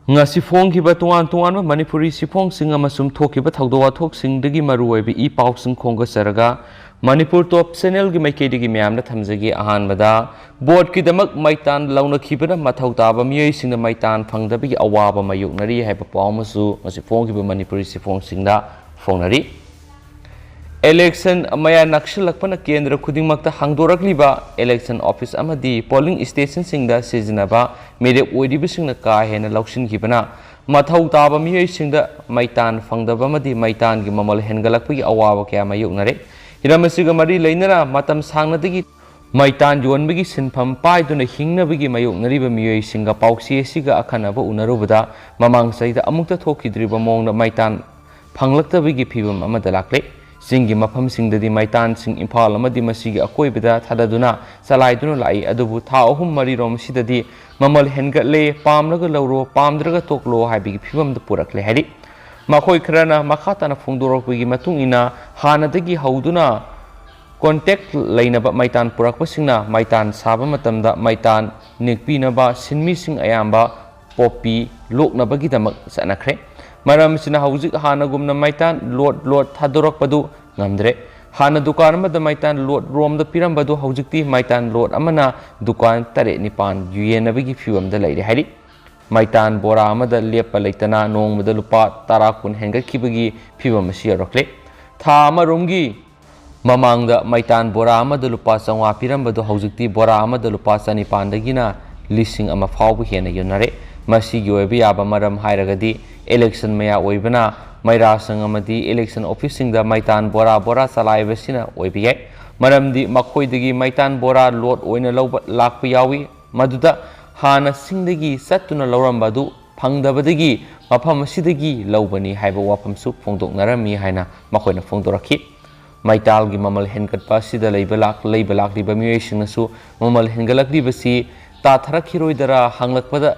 ngasi phongkiba tuan tuan Manipuri sifong sing amasum thokiba thaudo wathok singdagi maruoibi I paw sing khonga saraga Manipur top channel gi maikedi myamna thamjagi ahanbada board ki damak maitan launa khibana mathau taba miyoi singna maitan phangdabi awaba mayuknari haiba pawmasu ngasi phongkiba Manipuri sifong singda phongnari election amaya nakshilakpana kendra khudingmakta hangdorakliba election office amadi polling station singda sizinaba mere oidibisingna ka hena lauksin khibana mathau taba miyoi singda maitan phangdaba amadi maitan gi mamal hengalakpi awaba kya mayuknare hiramasiga mari leinara matam sangnadagi maitan yonbagi sinpham paiduna hingnabagi mayuknariba miyoi singa pausi siga akhanaba unarubada mamang saida amukta thokidriba mongna maitan phanglaktabagi phibam amada lakle singi mafam singdadi maitan sing imphal amadi masigi akoibada thadaduna salaiduna lai adubu tha ahum mari rom sidadi mamal hengatle pamlaga lawro pamdraga toklo haibigi phibam da purakle hari makhoi khrana makhatana phongdorokbigi matung ina hanadagi hauduna contact lainaba maitan purakpasingna maitan saba matamda maitan nikpinaba sinmi sing ayamba popi loknabagi damak sanakhre maram sina hauzik hana gumna maitan lot thadorakpadu ngamdre hana dukan amada maitan lot rom da pirambadu haujikti maitan lot amana dukan tare nipan yuyenabigi fiwamda leire hari maitan bora amada lepa leitana nongmada lupa tarakun hengakhibagi fiwam asi rokle tha amaromgi mamangda maitan bora amada lupa changwa pirambadu haujikti bora amada lupa chanipandagina lising ama fawbu hena yonare masigi oibi aba maram hairagadi election maya oibana maira sangamadi election officing da maitan bora salaibasina oibi yai maramdi makhoidagi maitan bora lot oina lawba lakpa yawi maduda hana singdagi sattuna lawrambadu phangdabadagi mafam asidagi lawbani haiba wafamsu phongdoknarami haina makhoina phongdorakhi maitalgi mamal henkatpa sida leibalak liba miyoi mamal hengalakli ta tharakiroidara hanglakpada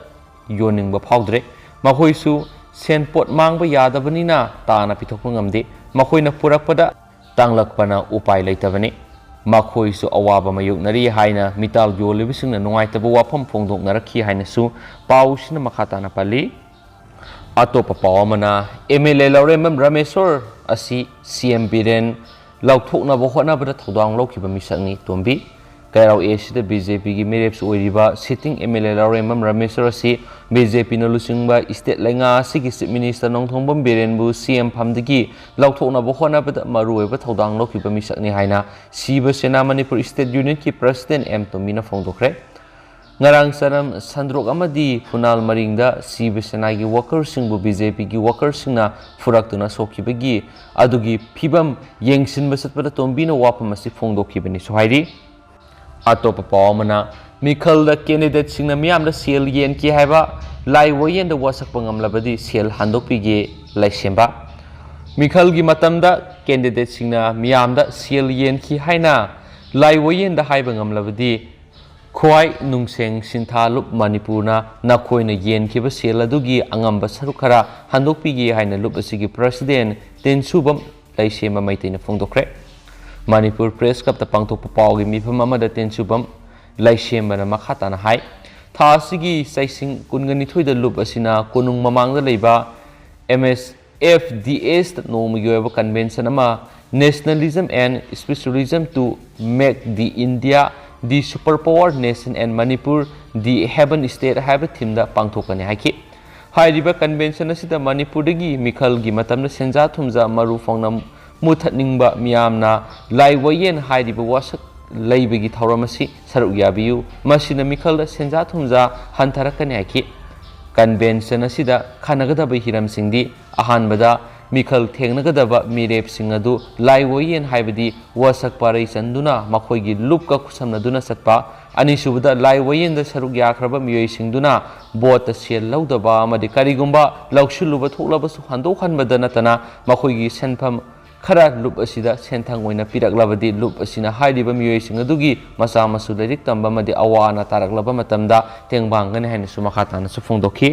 yoningba phawdre makhoisu senpot mangba yadabanina tana pithokpa ngamde makhoina purakpada tanglakpana upai leitabani makhoisu awaba mayuknari haina mital yolibisingna nungaitaba wafam phongdoknarakhi haina su pausina makhatana pali atopa pawamana MLA Lauremam Rameswar asi CM Biren Louthoknaba Hotnabada Thoudang Loukhi misakni tombi Kairau Asia BJP gi Mereps oiriba sitting MLA Lauremam Rameswar asi BJP na luchingba state lenga sigi chief minister nongthongbam Biren bu CM phamdagi Louthoknaba Hotnabada maruoiba Thoudang Loukhi misakni haina Shiva sena Manipur state unit ki president M Tomina phongdokre ngarang sanam sandrok amadi funal maringda Shiva sena gi worker singbu BJP gi worker singna furaktuna sokhibagi adugi phibam yengsin basatpada tombina wapam asi phongdokhibani sohairi atopa pawamana mikhalda candidate singna miyamda sel yen ki haiba lai woyen da wasakpa ngamlabadi sel handokpige laisemba mikhalgi matamda candidate singna miyamda sel yen ki haina lai woyen da haiba ngamlabadi khwai nungseng sinthalup manipurna nakhoina yen kiba sel adugi angamba sarukhara handokpige haina lup asigi president tensubam laisema maitaina phongdokre Manipur Press Club ta pangthokpa pawgi mifam amada tensubam laisembana makhatana hai tha asigi saising kunganithoi da lup asina konung mamangda leiba MSFDS ta nongmagi oiba convention ama nationalism and specialism to make the India the superpower nation and Manipur the heaven state haiba theme da pangthokani haiki hairiba convention asida Manipur dagi mikhalgi matamna senja thumja maru fongnam muthatningba miyamna laiwayen hairiba wasak leibagi thauramasi saruk yabiyu masina mikhalda senja thumja hantarakani haiki convention asida khanagadaba hiramsingdi ahanbada mikhal thengnagadaba mirep singadu laiwayen haibadi wasak parai chanduna makhoigi lupka khusamnaduna satpa anisubada laiwayen da saruk yakraba miyoi singduna bota sel laudaba amadi karigumba laushuluba thoklabasu handokhanbada natana makhoigi senpham khara lup asida senthang oina piraklabadi lup asina hairiba miyoi singadugi masa masu lerik tamba madi awana taraklaba matamda tengbangani haina su makhatana su phongdokhi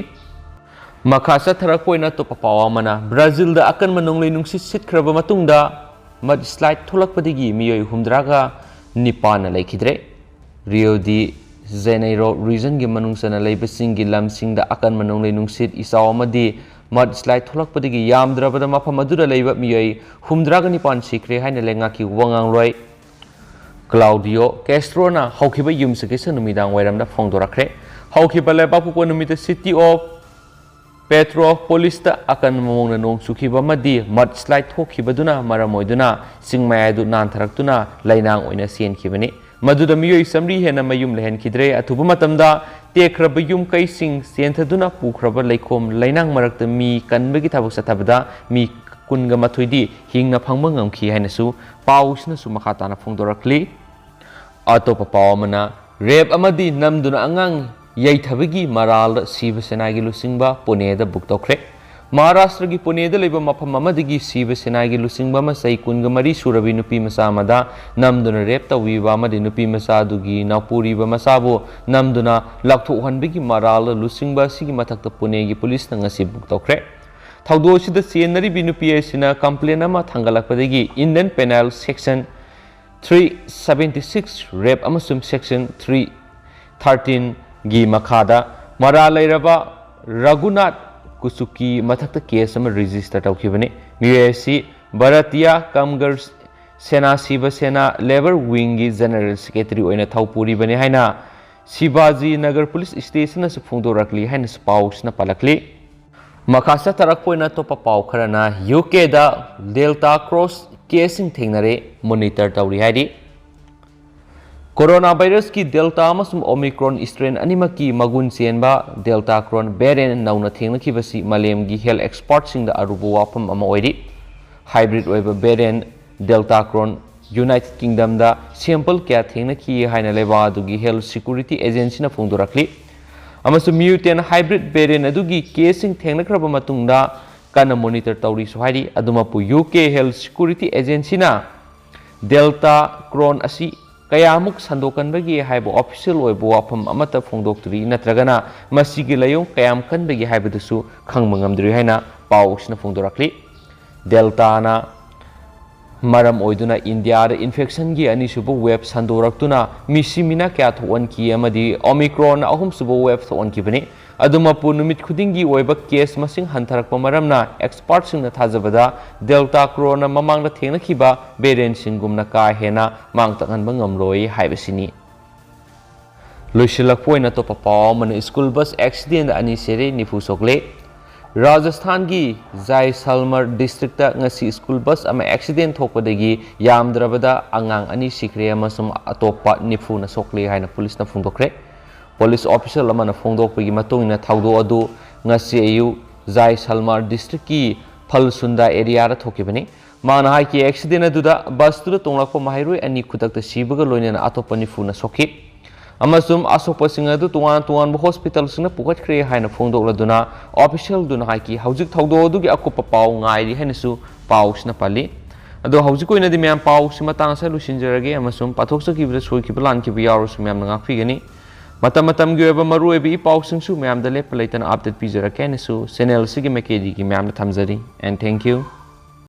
makasa tharakoina to papawamana Brazil da akan manonglei nungsi sitkraba matungda mad slide tholakpadigi miyoi humdraga nipana laikhidre Rio de Zeneiro region gi manung sana leiba sing gi lam sing da akan manung le nungsit isaw amadi mudslide tholakpadagi yamdrabada mafam aduda leiba miyai humdragani pan sikre haina lenga ki wangang roi Claudio Castrona haukiba yumse ke sanumidang wairamda phongdorakre haukiba lebapu ko numita city of Petropolis ta akan mamongna nong sukiba madi mudslide thokibaduna maramoiduna singmayadu nantharakuna lainang oina senkibani Maduda miyoi samri hena mayum lehen kidre atuba matamda tekraba yum kai sing senthaduna pukraba laikom lainang marakta mi kanbagi thabuk sathabada mi kunga mathoidi hingna phangba ngamkhi hainasu pausna su makhatana phongdorakli atopa pawamana rep amadi namduna angang yaithabagi maral Shiva sena gi luchingba Pune da buktokre Maharashtra gi Pune da leba mafam amadagi Shiva sena gi luchingba ma sai kunga mari surabi nupi masa amada namduna rep tawiba amadi nupi masa dugi napuri ba masabu namduna lakthohanbagi maral luchingba sigi mathakta Pune gi police na ngasi buktokre Thoudang sida senari bi nupi asina complaint ama thangalakpadagi Indian Penal Section 376 rape amasum Section 313 gi makhada maralairaba Raghunath Kusuki mathakta case ama register tawkhibani MLA Bharatiya Kamgar Sena Shiva Sena Labor Wing gi General Secretary oina thaupuri bani haina Shivaji Nagar Police Station na phongdorakli haina paus na palakli makasa tarak poina topa pau kharana UK da Delta Cross casing thengnare monitor tawri haidi Coronavirus ki Delta amasum Omicron strain animaki magun sienba Delta Cron Biren nauna thengna basi malem gi health experts sing da arubu wapam ama oidi hybrid oiba Biren Delta Cron United Kingdom da sample kya thengna ki haina leba dugi health security agency na phongdorakli amasum mutant hybrid Biren adugi casing thengna kraba matungda kana monitor tawri so haidi adumapu UK health security agency na Delta Cron asi Kayamuk sandokan bagi haibu official oibu wapam amata phongdoktri natragana masigi layong kayam kan bagi haibu dusu khang mangamdri haina pausna phongdorakli Delta na maram oiduna India da infection gi ani subu web sandoraktuna misimina kya thoan ki amadi Omicron ahum subu web thoan ki bani aduma pu numit khudingi oiba case masing hantarakpa maramna experts sing na thajabada Delta corona mamang na thengna khiba Biren singumna ka hena mangtakan bangamloi haibasini loisilak poina to papa man school bus accident ani sere nifu sokle Rajasthan gi Jaisalmer district ta ngasi school bus ama accident thokpadagi yamdrabada angang ani sikre amasum atopa nifu na sokle haina police na phungdokre Police official amana phongdokpagi matungina Thoudang adu ngasi ayu Jaisalmer district ki Phalsunda area ra thokibani mana hai ki accident aduda bus tu tonglakpa mahairoi ani khutakta sibaga loinena atopa nifu na sokhi amasum asopa singa du tuan hospital singna pukat kre haina phongdokladuna official duna hai ki haujik Thoudang adu gi akopa paw ngai ri hainasu paws na pali ado haujik koina di myam paws matang sa lusinjarage amasum pathoksa ki bra soi ki plan ki biyaros myam nga phigani matam gi oiba maru oiba I pausing su myam da lepa leitan update pizara kenesu channel sigi mekedi gi myam da thamjari and thank you